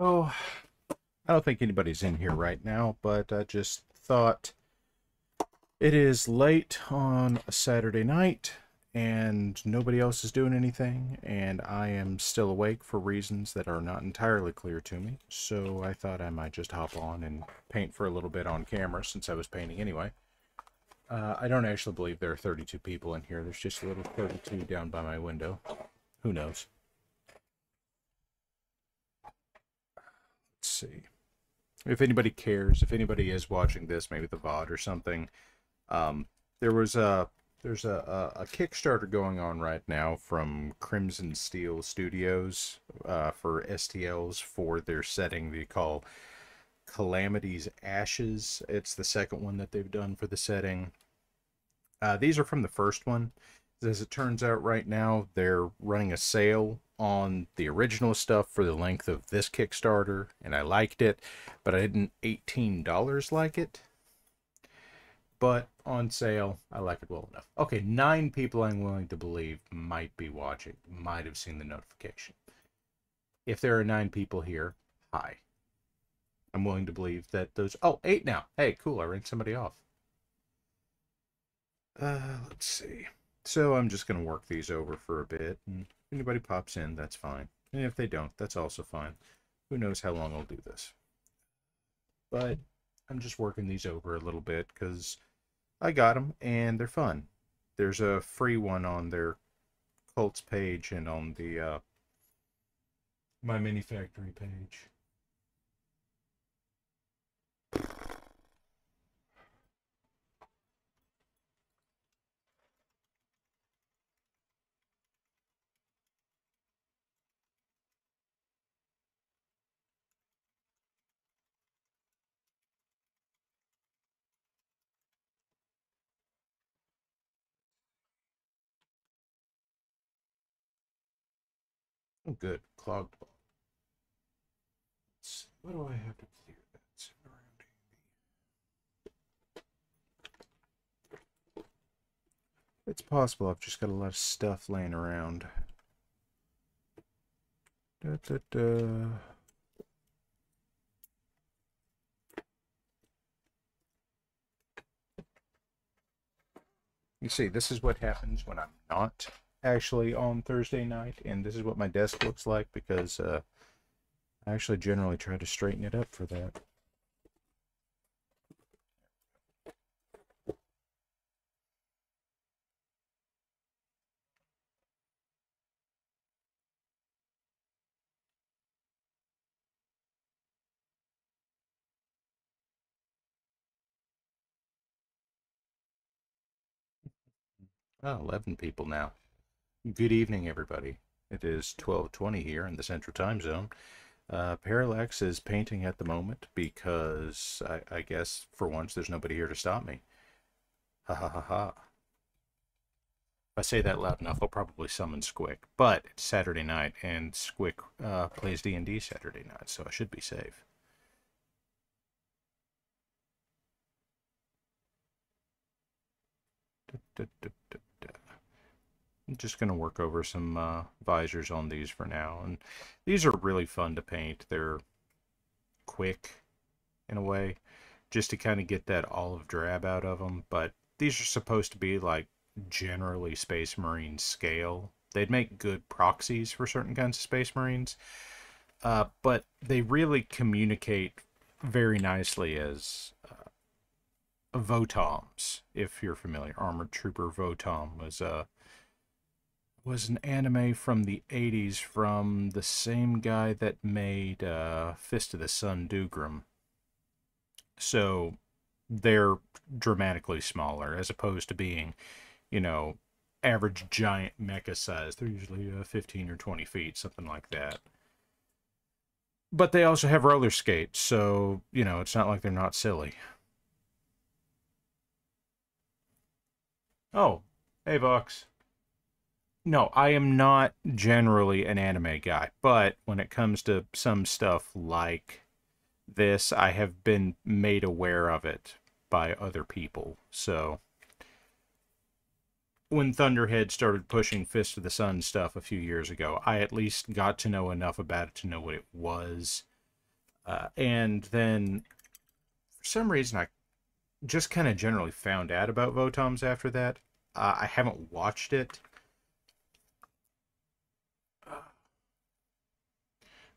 Oh, I don't think anybody's in here right now, but I just thought it is late on a Saturday night and nobody else is doing anything, and I am still awake for reasons that are not entirely clear to me. So I thought I might just hop on and paint for a little bit on camera since I was painting anyway. I don't actually believe there are 32 people in here. There's just a little 32 down by my window. Who knows? Let's see. If anybody cares, if anybody is watching this, maybe the VOD or something, um, there was a there's a Kickstarter going on right now from Crimson Steel Studios for STLs for their setting they call Calamity's Ashes. It's the second one that they've done for the setting. These are from the first one. As it turns out, right now they're running a sale on the original stuff for the length of this Kickstarter, and I liked it, but I didn't $18 like it. But on sale, I like it well enough. Okay, 9 people I'm willing to believe might be watching, might have seen the notification. If there are 9 people here, hi. I'm willing to believe that those. Oh, 8 now. Hey, cool. I ranked somebody off. Let's see. So I'm just going to work these over for a bit, and if anybody pops in, that's fine. And if they don't, that's also fine. Who knows how long I'll do this. But I'm just working these over a little bit because I got them and they're fun. There's a free one on their Cults page and on the My Mini Factory page. Oh, good. Clogged. What do I have to clear? That's around here. It's possible I've just got a lot of stuff laying around. Da, da, da. You see, this is what happens when I'm not actually on Thursday night, and this is what my desk looks like because I actually generally try to straighten it up for that. Oh, 11 people now. Good evening, everybody. It is 12:20 here in the Central Time Zone. Parallax is painting at the moment because I guess for once there's nobody here to stop me. Ha ha ha ha. If I say that loud enough, I'll probably summon Squick. But it's Saturday night, and Squick plays D&D Saturday night, so I should be safe. I'm just going to work over some visors on these for now. And these are really fun to paint. They're quick in a way, just to kind of get that olive drab out of them. But these are supposed to be like generally Space Marine scale. They'd make good proxies for certain kinds of Space Marines, but they really communicate very nicely as Votoms, if you're familiar. Armored Trooper Votom was an anime from the 80s from the same guy that made Fist of the Sun Dugram. So they're dramatically smaller as opposed to being, you know, average giant mecha size. They're usually 15 or 20 feet, something like that. But they also have roller skates, so, you know, it's not like they're not silly. Oh, hey, Vox. No, I am not generally an anime guy, but when it comes to some stuff like this, I have been made aware of it by other people. So when Thunderhead started pushing Fist of the Sun stuff a few years ago, I at least got to know enough about it to know what it was. And then, for some reason, I just kind of generally found out about Votoms after that. I haven't watched it.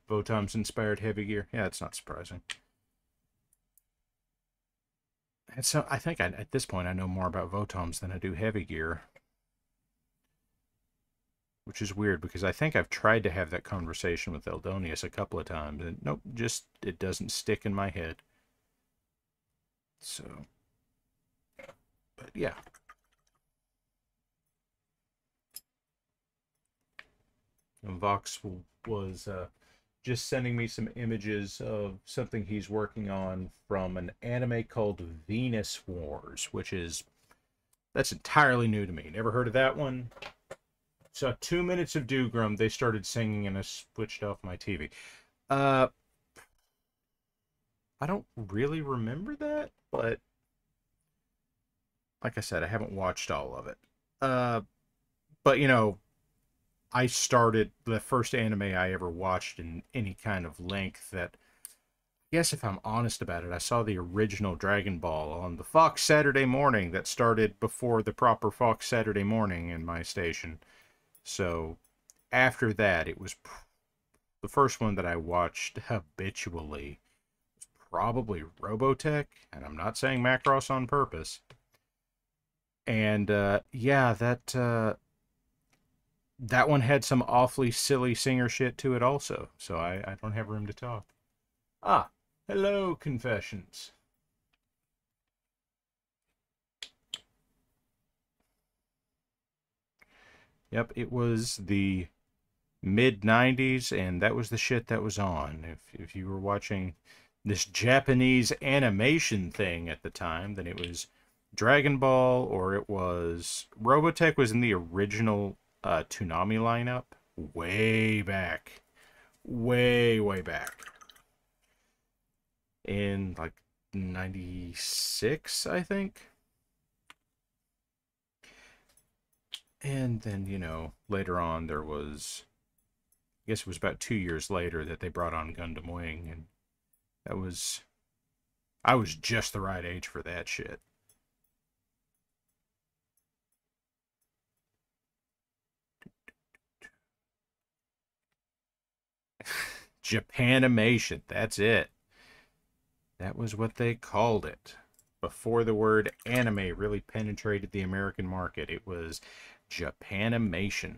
Votoms inspired heavy gear. Yeah, it's not surprising. And so I think at this point I know more about Votoms than I do heavy gear. Which is weird because I think I've tried to have that conversation with Eldonius a couple of times. And nope, just it doesn't stick in my head. So, but yeah. And Vox was just sending me some images of something he's working on from an anime called Venus Wars, that's entirely new to me. Never heard of that one. Saw 2 minutes of Doogrum, they started singing and I switched off my TV. I don't really remember that, but like I said, I haven't watched all of it. But you know, I started the first anime I ever watched in any kind of length that, I guess if I'm honest about it, I saw the original Dragon Ball on the Fox Saturday Morning that started before the proper Fox Saturday Morning in my station. So after that, it was the first one that I watched habitually was probably Robotech, and I'm not saying Macross on purpose. And yeah, that one had some awfully silly singer shit to it also, so I don't have room to talk. Ah, hello, Confessions. Yep, it was the mid-90s, and that was the shit that was on. If you were watching this Japanese animation thing at the time, then it was Dragon Ball, or it was... Robotech was in the original Toonami lineup way back. Way back. In, like, 96, I think. And then, you know, later on there was... I guess it was about 2 years later that they brought on Gundam Wing, and that was... I was just the right age for that shit. Japanimation, that's it. That was what they called it. Before the word anime really penetrated the American market, it was Japanimation.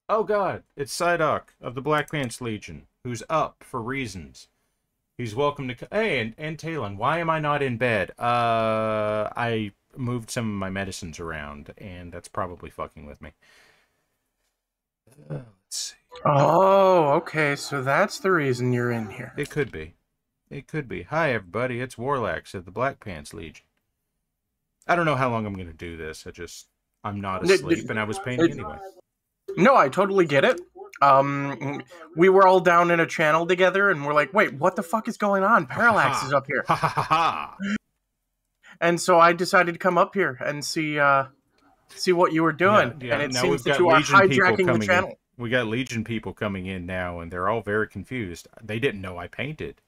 Oh god, it's Psyduck of the Black Pants Legion, who's up for reasons. He's welcome to... Hey, and Talon, why am I not in bed? I moved some of my medicines around, and that's probably fucking with me. Let's see. Oh, okay, so that's the reason you're in here. It could be. It could be. Hi, everybody, it's Warlax of the Black Pants Legion. I don't know how long I'm going to do this. I'm not asleep, and I was painting anyway. No, I totally get it. We were all down in a channel together, and we're like, wait, what the fuck is going on? Parallax is up here. Ha ha ha ha! And so I decided to come up here and see what you were doing. Yeah. And it now seems that you are hijacking the channel. We got Legion people coming in now, and they're all very confused. They didn't know I painted,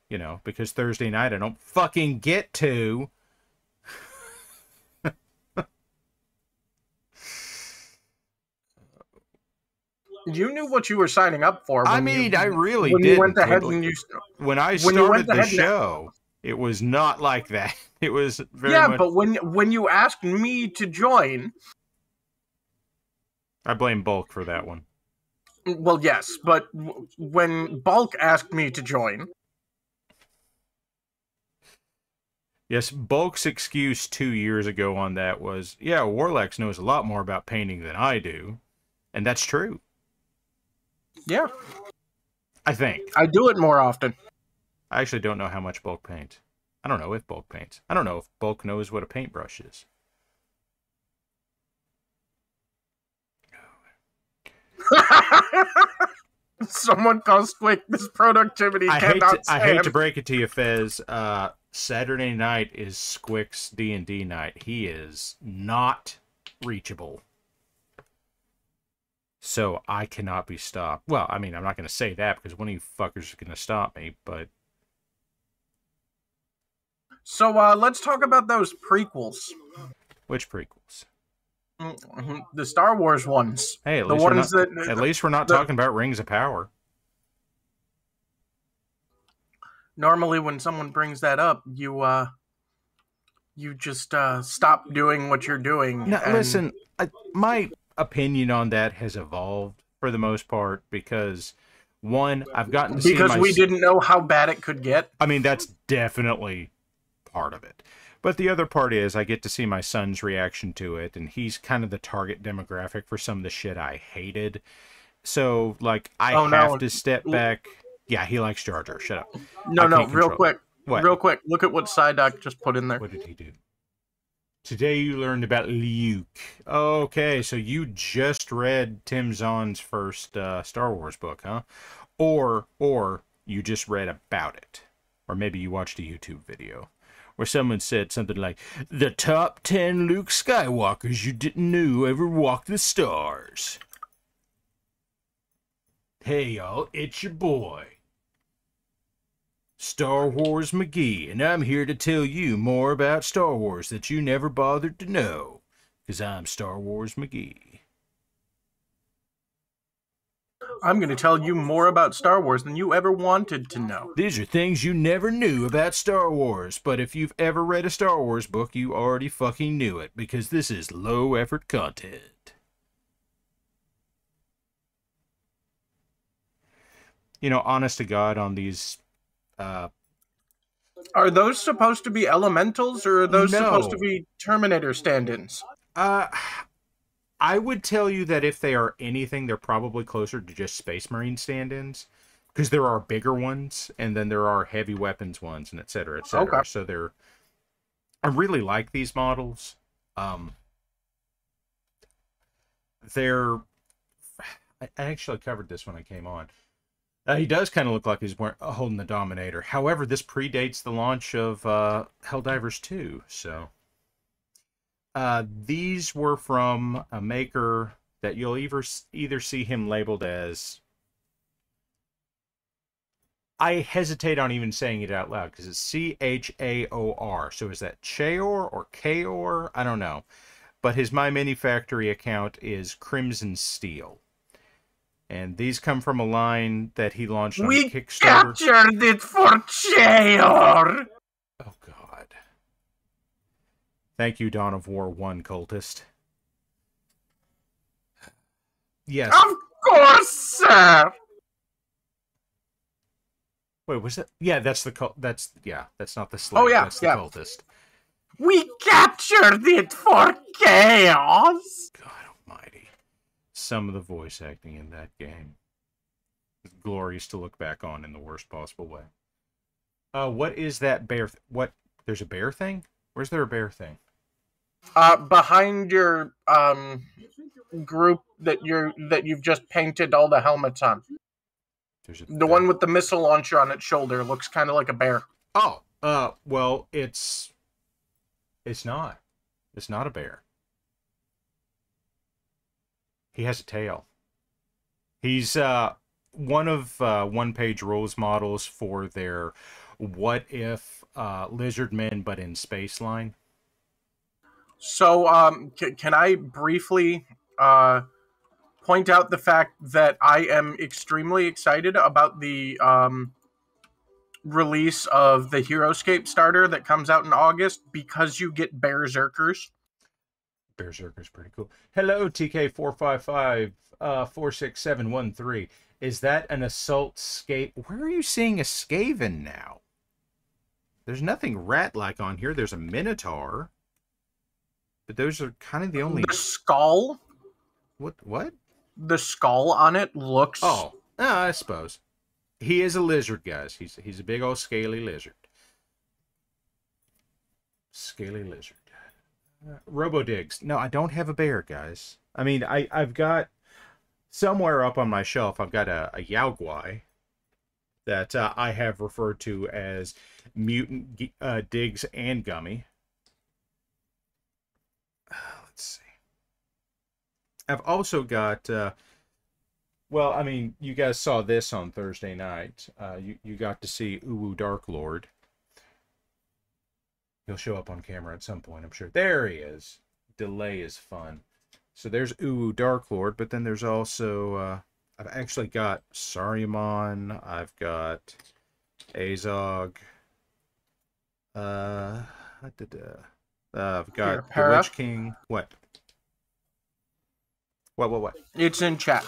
you know, because Thursday night I don't fucking get to. You knew what you were signing up for. I really didn't. You went ahead and when I started the show, it was not like that. It was very much... but when you asked me to join... I blame Bulk for that one. Well, yes, but when Bulk asked me to join... Yes, Bulk's excuse 2 years ago on that was, yeah, Warlax knows a lot more about painting than I do. And that's true. Yeah. I think. I do it more often. I actually don't know how much Bulk paints. I don't know if Bulk paints. I don't know if Bulk knows what a paintbrush is. Someone call Squick. This productivity cannot I hate to stand. break it to you, Fez. Saturday night is Squick's D&D night. He is not reachable. So I cannot be stopped. Well, I mean, I'm not going to say that because one of you fuckers is going to stop me, but... So let's talk about those prequels. Which prequels? The Star Wars ones. Hey, the ones that at least we're not talking about Rings of Power. Normally, when someone brings that up, you just stop doing what you're doing. Now, listen, my opinion on that has evolved for the most part because, one, I've gotten to see because we didn't know how bad it could get. I mean, that's definitely part of it. But the other part is I get to see my son's reaction to it, and he's kind of the target demographic for some of the shit I hated. So, like, I have to step back. Yeah, he likes Jar Jar. Shut up. No, real quick. What? Real quick. Look at what Psyduck just put in there. What did he do? Today you learned about Luke. Okay, so you just read Tim Zahn's first Star Wars book, huh? Or you just read about it. Or maybe you watched a YouTube video where someone said something like, the top 10 Luke Skywalkers you didn't know ever walked the stars. Hey, y'all, it's your boy, Star Wars McGee, and I'm here to tell you more about Star Wars that you never bothered to know, because I'm Star Wars McGee. I'm going to tell you more about Star Wars than you ever wanted to know. These are things you never knew about Star Wars, but if you've ever read a Star Wars book, you already fucking knew it, because this is low-effort content. You know, honest to God, on these... Are those supposed to be elementals, or are those supposed to be Terminator stand-ins? I would tell you that if they are anything, they're probably closer to just Space Marine stand-ins. Because there are bigger ones, and then there are heavy weapons ones, and et cetera, et cetera. Okay. So they're... I really like these models. They're... I actually covered this when I came on. He does kind of look like he's holding the Dominator. However, this predates the launch of Helldivers 2, so... these were from a maker that you'll either see him labeled as... I hesitate on even saying it out loud, because it's C-H-A-O-R. So is that Chaor or Kaor? I don't know. But his My Mini Factory account is Crimson Steel. And these come from a line that he launched on Kickstarter. We captured it for Chaor! Oh, God. Thank you, Dawn of War 1 cultist. Yes. Of course, sir! Wait, was that? Yeah, that's the cult. That's not the slave. Oh, yeah, that's the cultist. We captured it for chaos! God almighty. Some of the voice acting in that game is glorious to look back on in the worst possible way. What is that bear? What? There's a bear thing? Where's there a bear thing? Behind your group that you've just painted all the helmets on. The one with the missile launcher on its shoulder looks kind of like a bear. Oh, well, it's not. It's not a bear. He has a tail. He's one of one-page rules models for their What If Lizard Men but in Space line. So, can I briefly point out the fact that I am extremely excited about the release of the HeroScape starter that comes out in August, because you get Berserkers. Berserker's pretty cool. Hello, TK455-46713. Is that an assault Skaven? Where are you seeing a Skaven now? There's nothing rat-like on here. There's a Minotaur. But those are kind of the only... The skull? What? The skull on it looks... Oh, I suppose. He is a lizard, guys. He's a big old scaly lizard. Scaly lizard. Robodigs. No, I don't have a bear, guys. I mean, I've got somewhere up on my shelf, I've got a Yao Guai that I have referred to as Mutant Diggs and Gummy. Let's see. I've also got, well, I mean, you guys saw this on Thursday night. You got to see Uwu Dark Lord. He'll show up on camera at some point, I'm sure. There he is. Delay is fun. So there's Uwu Dark Lord, but then there's also, I've actually got Saruman, I've got Azog, I've got the Witch King. What? What? It's in chat.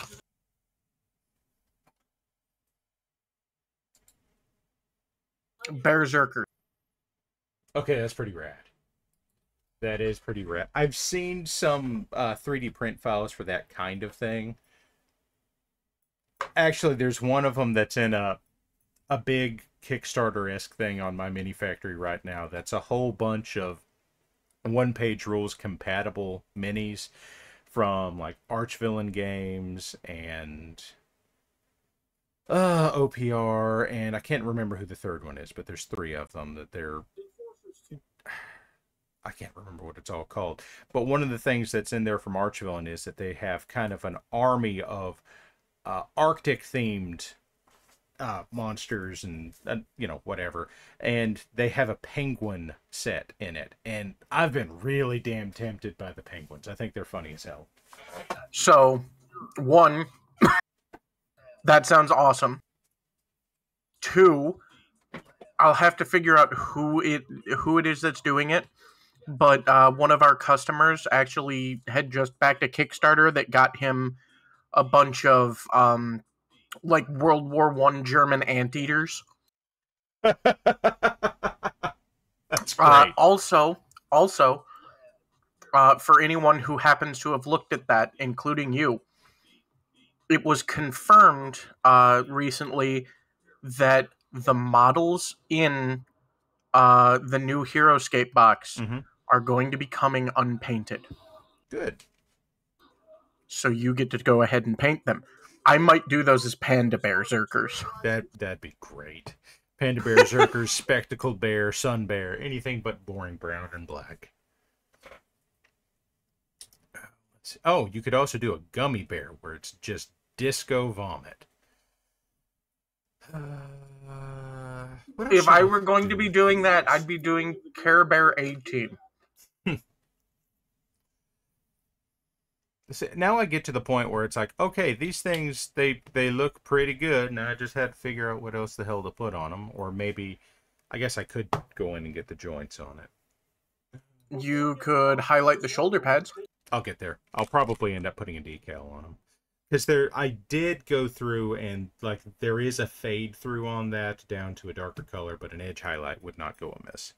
Berserker. Okay, that's pretty rad. That is pretty rad. I've seen some 3D print files for that kind of thing. Actually, there's one of them that's in a big Kickstarter-esque thing on my mini factory right now. That's a whole bunch of one-page rules compatible minis from like Archvillain Games and OPR, and I can't remember who the third one is, but there's 3 of them that they're, I can't remember what it's all called. But one of the things that's in there from Archvillain is that they have kind of an army of Arctic themed monsters and you know, whatever, and they have a penguin set in it, and I've been really damn tempted by the penguins. I think they're funny as hell. So, one, that sounds awesome. 2, I'll have to figure out who it is that's doing it. But one of our customers actually had just backed a Kickstarter that got him a bunch of like World War I German anteaters. That's great. Also, for anyone who happens to have looked at that, including you, it was confirmed recently that the models in the new HeroScape box are going to be coming unpainted. Good. So you get to go ahead and paint them. I might do those as Panda Berserkers. That'd be great. Panda Berserkers, Spectacled Bear, Sun Bear, anything but boring brown and black. Oh, you could also do a Gummy Bear where it's just disco vomit. If I were going to be doing that, I'd be doing Care Bear 18. Now I get to the point where it's like, okay, these things, they look pretty good, and I just had to figure out what else the hell to put on them. Or maybe, I guess I could go in and get the joints on it. You could highlight the shoulder pads. I'll get there. I'll probably end up putting a decal on them. Because I did go through and, like, there is a fade through on that down to a darker color, but an edge highlight would not go amiss.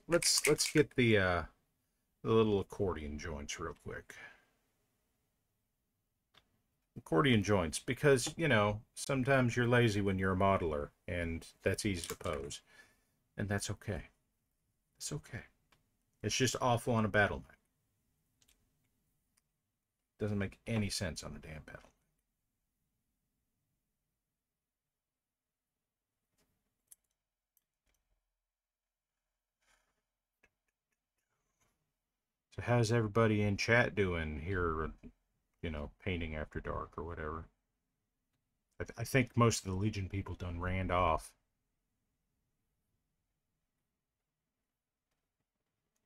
Let's get the little accordion joints real quick. Accordion joints, because, you know, sometimes you're lazy when you're a modeler, and that's easy to pose. And that's okay. It's okay. It's just awful on a battle mech. Doesn't make any sense on a damn battle. So how's everybody in chat doing here, you know, painting after dark or whatever? I think most of the Legion people done ran off.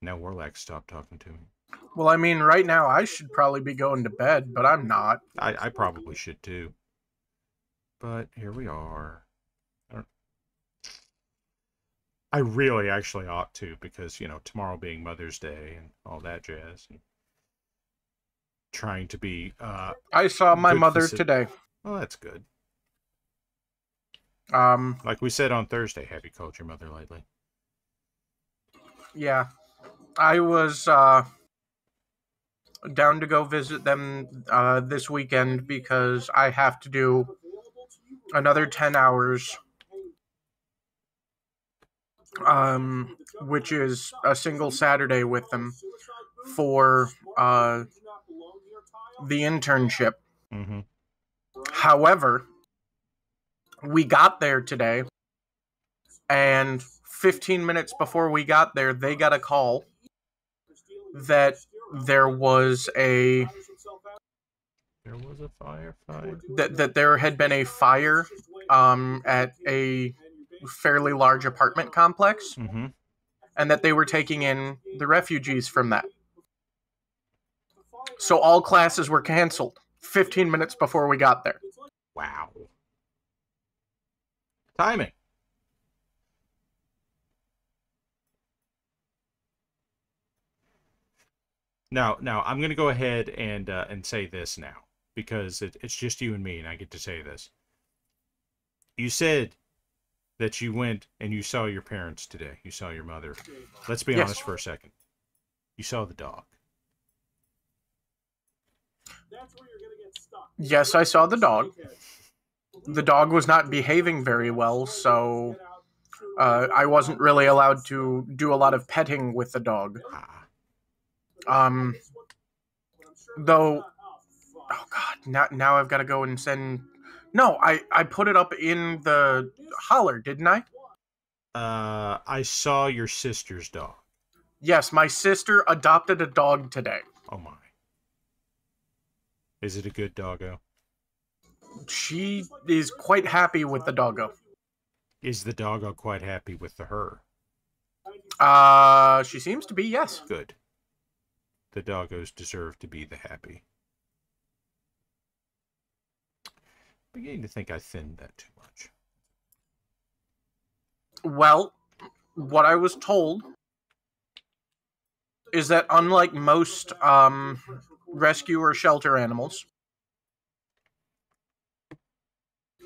Now Warlock stopped talking to me. Well, I mean, right now I should probably be going to bed, but I'm not. I probably should too. But here we are. I really actually ought to, because, you know, tomorrow being Mother's Day and all that jazz. And trying to be I saw my mother today. Well, that's good. Like we said on Thursday, have you called your mother lately? Yeah. I was down to go visit them this weekend because I have to do another 10 hours, which is a single Saturday with them for the internship. Mm-hmm. However, we got there today, and 15 minutes before we got there, they got a call that there was a firefight. That there had been a fire at a fairly large apartment complex, Mm-hmm. and that they were taking in the refugees from that. So all classes were canceled 15 minutes before we got there. Wow. Timing. Now, I'm going to go ahead and say this now, because it's just you and me, and I get to say this. You said that you went and you saw your parents today. You saw your mother. Let's be honest for a second. You saw the dog. Yes, I saw the dog. The dog was not behaving very well, so I wasn't really allowed to do a lot of petting with the dog. Though, oh god, now I've got to go and send. No, I put it up in the holler, didn't I? I saw your sister's dog. Yes, my sister adopted a dog today. Oh my. Is it a good doggo? She is quite happy with the doggo. Is the doggo quite happy with her? She seems to be, yes. Good. The doggos deserve to be the happy. I'm beginning to think I thinned that too much. Well, what I was told is that unlike most rescue or shelter animals,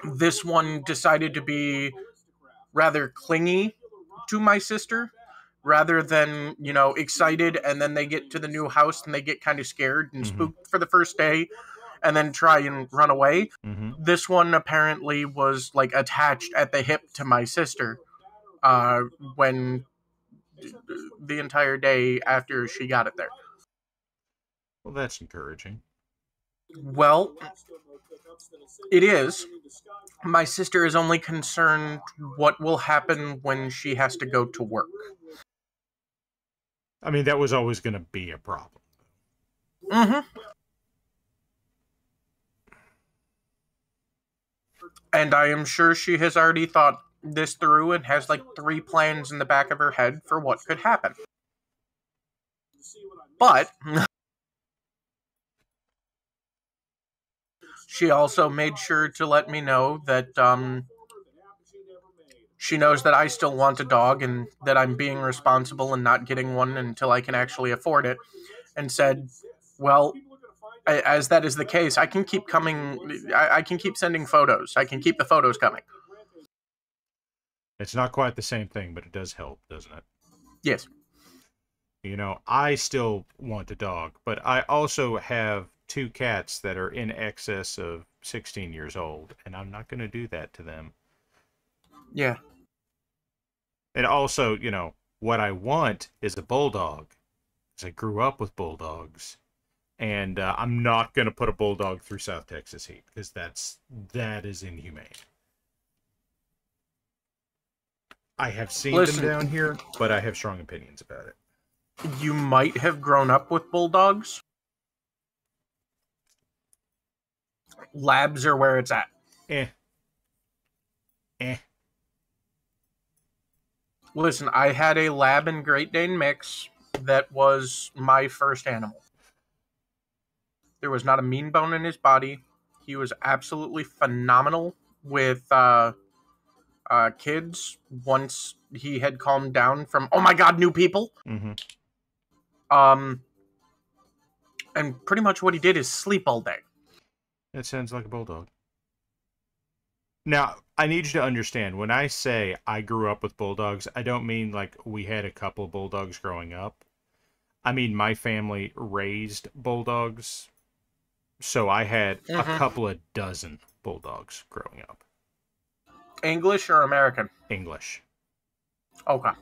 this one decided to be rather clingy to my sister, rather than, excited, and then they get to the new house and they get kind of scared and spooked for the first day and then try and run away. This one apparently was like attached at the hip to my sister when the entire day after she got it there. Well, that's encouraging. Well, it is. My sister is only concerned what will happen when she has to go to work. I mean, that was always going to be a problem. Mm-hmm. And I am sure she has already thought this through and has like 3 plans in the back of her head for what could happen. But she also made sure to let me know that she knows that I still want a dog and that I'm being responsible and not getting one until I can actually afford it. And said, well, as that is the case, I can keep coming. I can keep sending photos. I can keep the photos coming. It's not quite the same thing, but it does help, doesn't it? Yes. I still want a dog, but I also have 2 cats that are in excess of 16 years old, and I'm not going to do that to them. Yeah. And also, what I want is a bulldog, because I grew up with bulldogs. And I'm not going to put a bulldog through South Texas heat, because that is inhumane. I have seen them down here, but I have strong opinions about it. You might have grown up with bulldogs. Labs are where it's at. Listen, I had a Lab and Great Dane mix that was my first animal. There was not a mean bone in his body. He was absolutely phenomenal with kids once he had calmed down from, oh my god, new people. Mm-hmm. And pretty much what he did is sleep all day. That sounds like a bulldog. Now, I need you to understand, when I say I grew up with bulldogs, I don't mean like we had a couple of bulldogs growing up. I mean my family raised bulldogs. So I had a couple of dozen bulldogs growing up. English or American? English. Okay.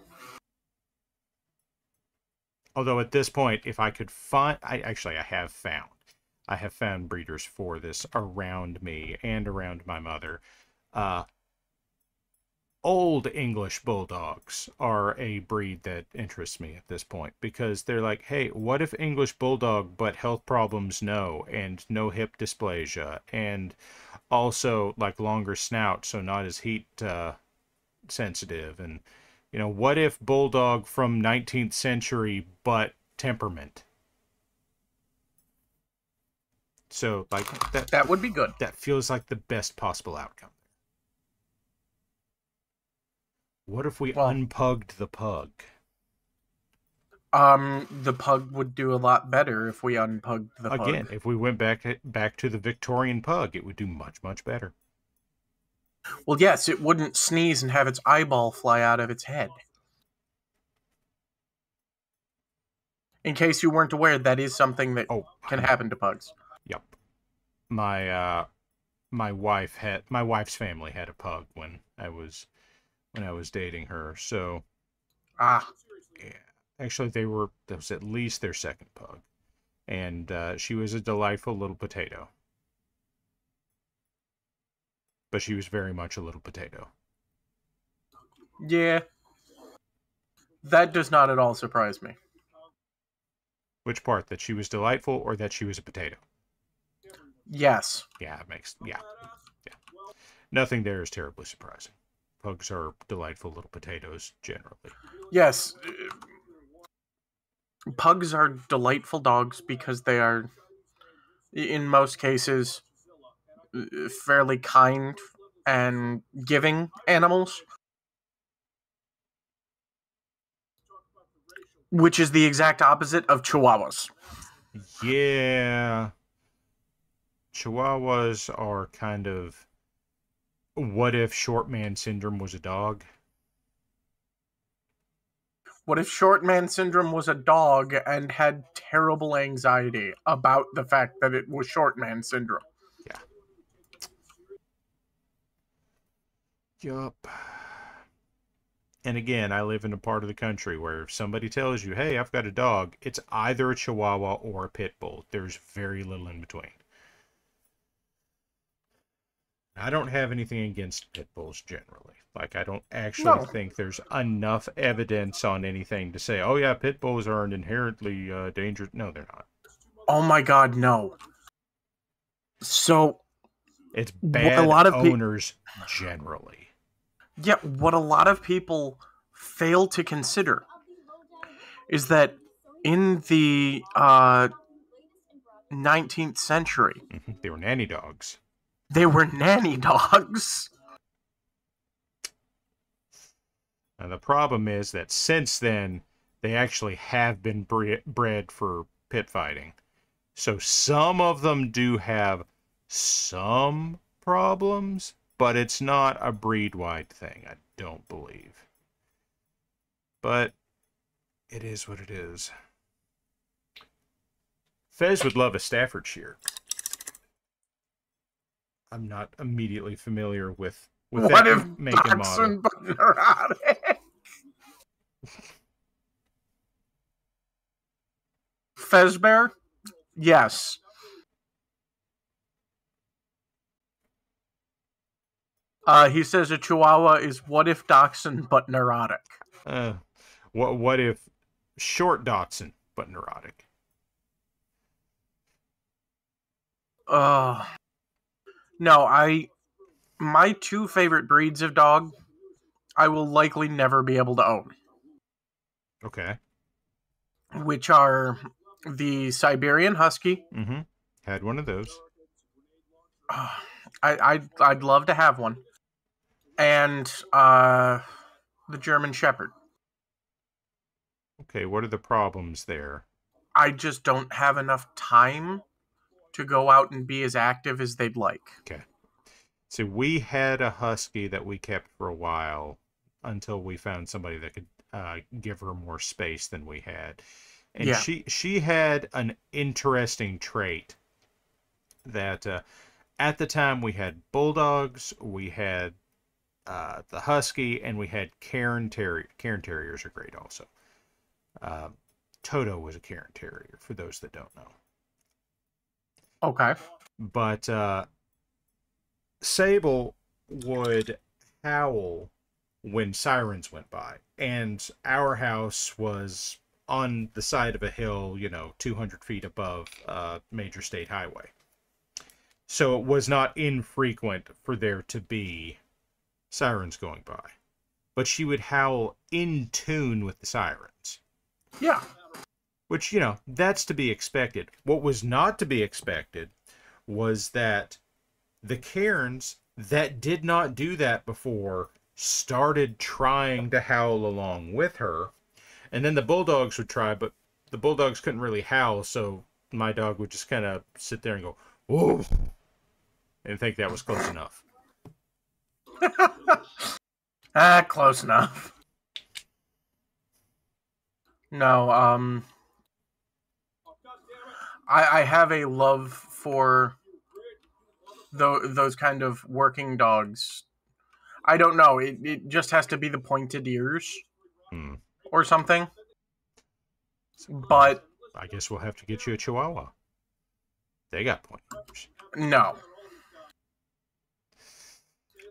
Although at this point, if I could find... I have found. I have found breeders for this around me and around my mother. Uh, Old English Bulldogs are a breed that interests me at this point because they're like, hey, what if English Bulldog but health problems no, and no hip dysplasia, and also like longer snout, so not as heat sensitive, and what if Bulldog from 19th century but temperament? So like That would be good. that feels like the best possible outcome. What if we Well, unpugged the pug? the pug would do a lot better if we unpugged the Again, pug. if we went back to the Victorian pug, it would do much, much better. Well, yes, it wouldn't sneeze and have its eyeball fly out of its head. In case you weren't aware, that is something that Oh, can happen to pugs. Yep. My wife's family had a pug when I was dating her. So Ah, yeah, actually that was at least their second pug, and she was a delightful little potato. But she was very much a little potato. yeah. That does not at all surprise me. Which part? That she was delightful or that she was a potato? Yes. Yeah, yeah. Nothing there is terribly surprising. Pugs are delightful little potatoes generally. Yes. Pugs are delightful dogs because they are, in most cases, fairly kind and giving animals, which is the exact opposite of Chihuahuas. Yeah. Chihuahuas are kind of, what if short man syndrome was a dog? What if short man syndrome was a dog and had terrible anxiety about the fact that it was short man syndrome? Yeah. Yup. And again, I live in a part of the country where if somebody tells you, hey, I've got a dog, it's either a Chihuahua or a Pit Bull. There's very little in between. I don't have anything against Pit Bulls generally. Like, I don't actually think there's enough evidence on anything to say, oh yeah, Pit Bulls are an inherently dangerous. No, they're not. Oh my god, no. So, It's what a bad lot of owners generally. Yeah, what a lot of people fail to consider is that in the 19th century, They were nanny dogs. they were nanny dogs. Now, the problem is that since then, they actually have been bred for pit fighting. So some of them do have some problems, but it's not a breed-wide thing, I don't believe. But it is what it is. Fez would love a Staffordshire. I'm not immediately familiar with What that if make and model. Dachshund but neurotic? Fezbear? Yes. He says a Chihuahua is what if Dachshund but neurotic? What if short Dachshund but neurotic? No, my two favorite breeds of dog, I will likely never be able to own. Okay. Which are the Siberian Husky. Mm-hmm. Had one of those. I'd love to have one, and the German Shepherd. Okay, what are the problems there? I just don't have enough time to go out and be as active as they'd like. Okay. So we had a husky that we kept for a while until we found somebody that could give her more space than we had. And Yeah. she had an interesting trait that at the time we had bulldogs, we had the husky, and we had Cairn Terrier. Cairn Terriers are great also. Toto was a Cairn Terrier, for those that don't know. Okay. But Sable would howl when sirens went by. And our house was on the side of a hill, 200 feet above a major state highway. So it was not infrequent for there to be sirens going by. But she would howl in tune with the sirens. Yeah. Which, that's to be expected. What was not to be expected was that the cairns that did not do that before started trying to howl along with her. And then the bulldogs would try, but the bulldogs couldn't really howl, so my dog would just kind of sit there and go, whoa, and think that was close enough. Close enough. No, I have a love for those kind of working dogs. I don't know. It just has to be the pointed ears or something. But I guess we'll have to get you a Chihuahua. They got pointed ears. No.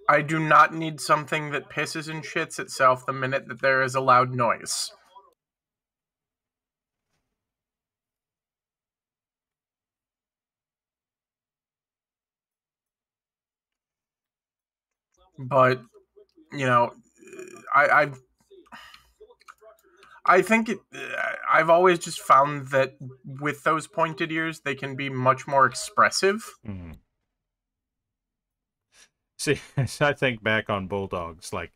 I do not need something that pisses and shits itself the minute that there is a loud noise. But, I think I've always just found that with those pointed ears, they can be much more expressive. Mm-hmm. See, as I think back on bulldogs, like,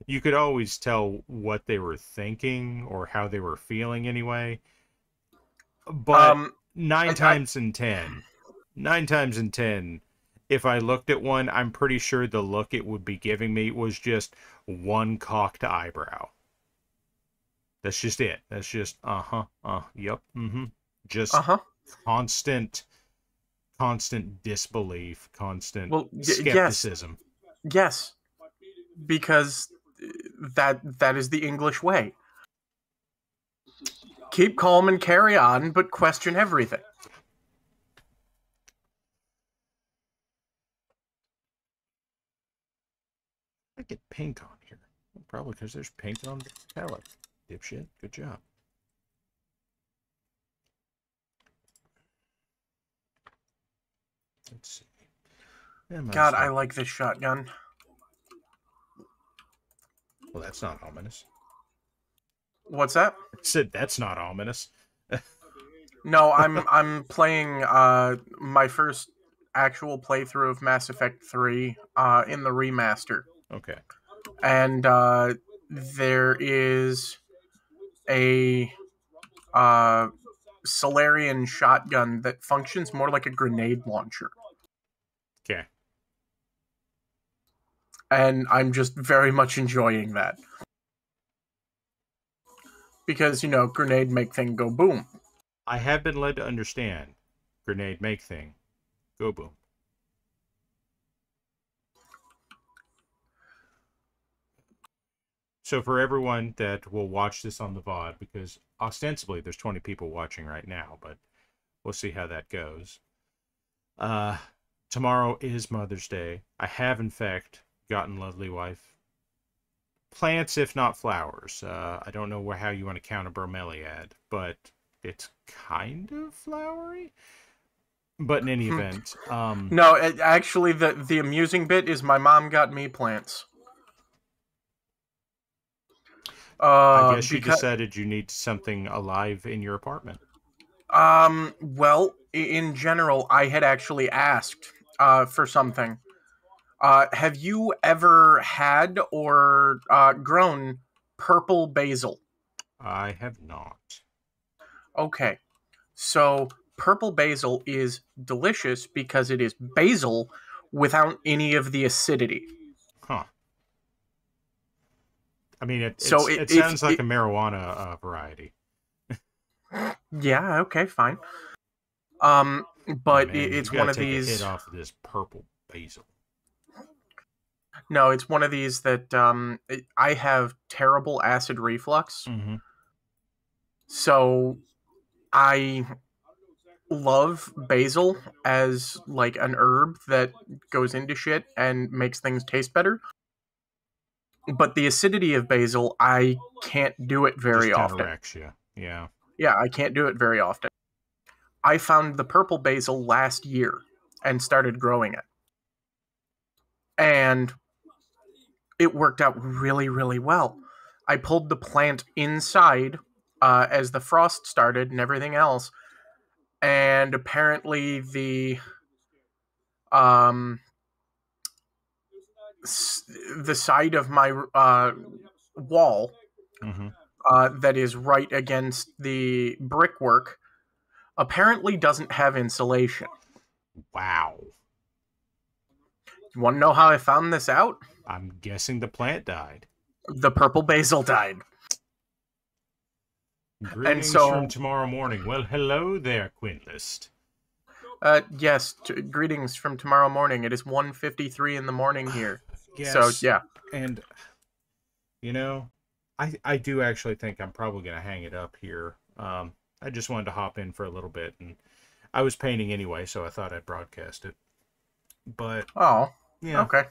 you could always tell what they were thinking or how they were feeling anyway. But nine times in 10, if I looked at one, I'm pretty sure the look it would be giving me was just one cocked eyebrow. That's just it. That's just, yep, just constant disbelief, constant skepticism. Yes, because that is the English way. Keep calm and carry on, but question everything. I get pink on here. Probably because there's pink on the palette. Dipshit. Good job. Let's see. God, I like this shotgun. Well, that's not ominous. What's that? I said that's not ominous. No, I'm playing my first actual playthrough of Mass Effect 3 in the remaster. Okay. And there is a Solarian shotgun that functions more like a grenade launcher. Okay. And I'm just very much enjoying that. Because, grenade make thing go boom. I have been led to understand grenade make thing go boom. So for everyone that will watch this on the VOD, because ostensibly there's 20 people watching right now, but we'll see how that goes. Tomorrow is Mother's Day. I have, in fact, gotten Lovely Wife plants, if not flowers. I don't know how you want to count a bromeliad, but it's kind of flowery. But in any event, no, actually, the amusing bit is my mom got me plants. I guess you decided you need something alive in your apartment. Well, in general, I had actually asked for something. Have you ever had or grown purple basil? I have not. Okay, so purple basil is delicious because it is basil without any of the acidity. Huh. I mean, it sounds like a marijuana variety. Yeah, okay, fine. But it's one of these. A hit off of this purple basil. No, it's one of these that I have terrible acid reflux. Mm-hmm. So I love basil as like an herb that goes into shit and makes things taste better. But the acidity of basil, I can't do it very Just often. counteracts you. Yeah. Yeah, I can't do it very often. I found the purple basil last year and started growing it. And it worked out really, really well. I pulled the plant inside as the frost started and everything else. And apparently um, the side of my wall Mm-hmm. that is right against the brickwork apparently doesn't have insulation. Wow. You want to know how I found this out? I'm guessing the plant died. The purple basil died. Greetings from tomorrow morning. Well, hello there, Quintlist. Yes, greetings from tomorrow morning. It is 1:53 in the morning here. Yes. So, yeah. And, you know, I do actually think I'm probably going to hang it up here. I just wanted to hop in for a little bit, and I was painting anyway, so I thought I'd broadcast it. But, oh, yeah. Okay.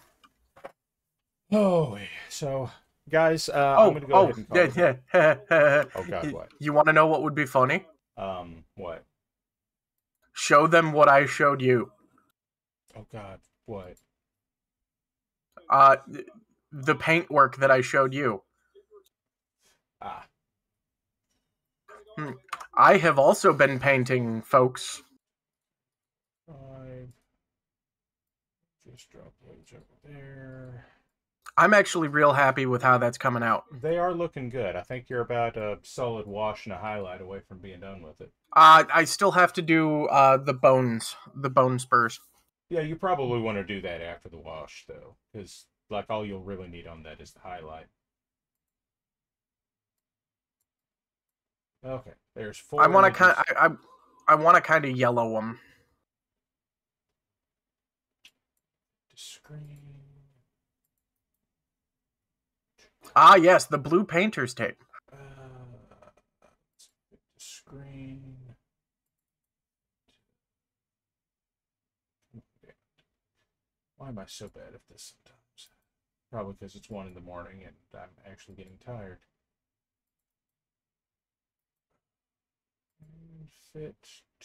Oh, so, guys, I'm going to go ahead and call it. Yeah. Oh, God, what? You want to know what would be funny? What? Show them what I showed you. Oh, God, what? The paintwork that I showed you. I have also been painting, folks. I just dropped those over there. I'm actually real happy with how that's coming out. They are looking good. I think you're about a solid wash and a highlight away from being done with it. I still have to do the bone spurs. Yeah, you probably want to do that after the wash, though, because like all you'll really need on that is the highlight. Okay, there's 4. I want to I want to kind of yellow them. Screen. Ah, yes, the blue painter's tape. Screen. Why am I so bad at this sometimes? Probably because it's 1 in the morning and I'm actually getting tired. Fit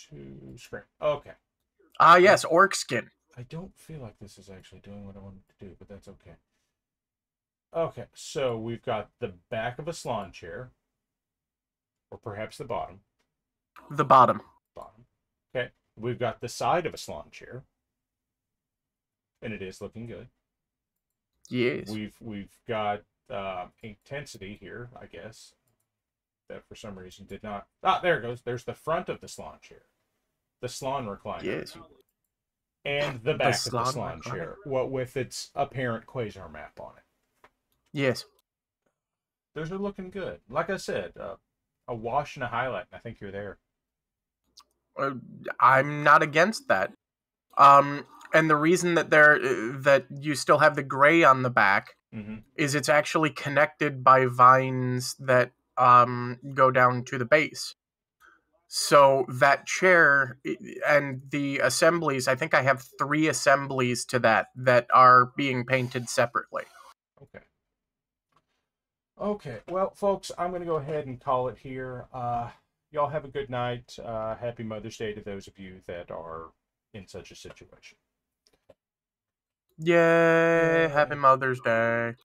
to screen. Okay. Ah, yes, orc skin. I don't feel like this is actually doing what I wanted to do, but that's okay. Okay, so we've got the back of a salon chair. Or perhaps the bottom. The bottom. Bottom. Okay, we've got the side of a salon chair. And it is looking good. Yes. We've got intensity here, I guess. That for some reason did not... Ah, there it goes. There's the front of the salon chair. The salon recliner. Yes. And the back of the salon chair. What with its apparent quasar map on it. Yes. Those are looking good. Like I said, a wash and a highlight, and I think you're there. I'm not against that. And the reason that that you still have the gray on the back is it's actually connected by vines that go down to the base. So that chair and the assemblies, I think I have 3 assemblies to that are being painted separately. Okay. Okay, well, folks, I'm going to go ahead and call it here. Y'all have a good night. Happy Mother's Day to those of you that are in such a situation. Yay! Happy Mother's Day.